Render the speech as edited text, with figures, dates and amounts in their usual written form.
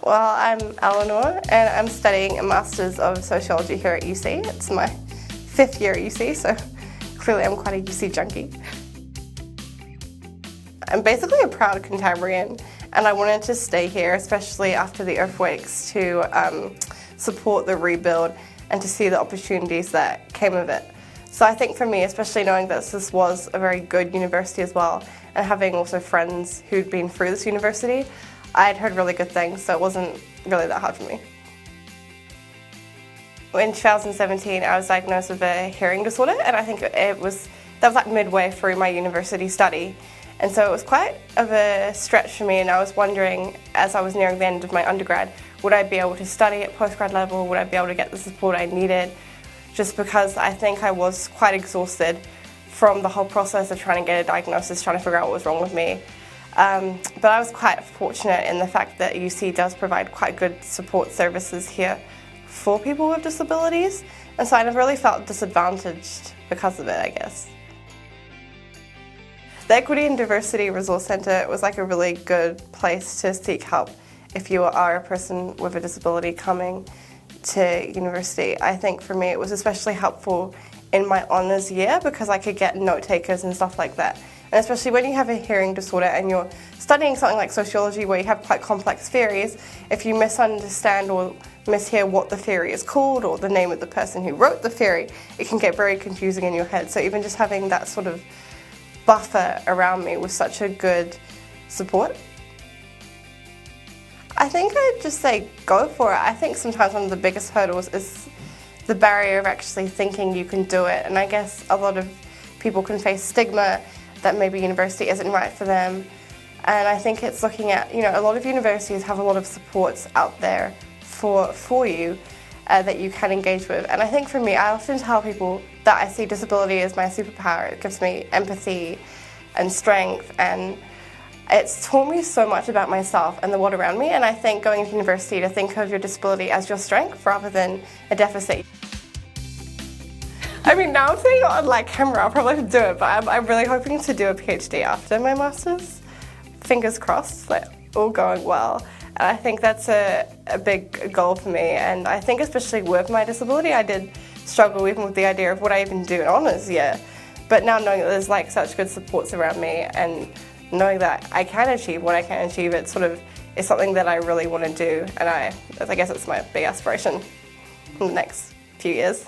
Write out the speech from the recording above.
Well, I'm Eleanor and I'm studying a Masters of Sociology here at UC. It's my 5th year at UC, so clearly I'm quite a UC junkie. I'm basically a proud Canterburyan and I wanted to stay here, especially after the earthquakes, to support the rebuild and to see the opportunities that came of it. So I think for me, especially knowing that this was a very good university as well, and having also friends who'd been through this university, I'd heard really good things, so it wasn't really that hard for me. In 2017, I was diagnosed with a hearing disorder, and I think that was like midway through my university study. And so it was quite of a stretch for me, and I was wondering, as I was nearing the end of my undergrad, would I be able to study at postgrad level? Would I be able to get the support I needed? Just because I think I was quite exhausted from the whole process of trying to get a diagnosis, trying to figure out what was wrong with me. But I was quite fortunate in the fact that UC does provide quite good support services here for people with disabilities, and so I never really felt disadvantaged because of it, I guess. The Equity and Diversity Resource Centre was like a really good place to seek help if you are a person with a disability coming to university. I think for me it was especially helpful in my honours year because I could get note takers and stuff like that. And especially when you have a hearing disorder and you're studying something like sociology where you have quite complex theories, if you misunderstand or mishear what the theory is called or the name of the person who wrote the theory, it can get very confusing in your head. So even just having that sort of buffer around me was such a good support. I think I'd just say go for it. I think sometimes one of the biggest hurdles is the barrier of actually thinking you can do it, and I guess a lot of people can face stigma that maybe university isn't right for them. And I think it's looking at, a lot of universities have a lot of supports out there for you that you can engage with. And I think for me, I often tell people that I see disability as my superpower. It gives me empathy and strength, and it's taught me so much about myself and the world around me. And I think going to university to think of your disability as your strength rather than a deficit. I mean, now I'm saying it on camera, I'll probably do it, but I'm really hoping to do a PhD after my Masters. Fingers crossed, all going well. And I think that's a big goal for me. And I think especially with my disability, I did struggle even with the idea of what I even do in honours year. But now knowing that there's such good supports around me and knowing that I can achieve what I can achieve, it sort of is something that I really want to do. And I guess it's my big aspiration in the next few years.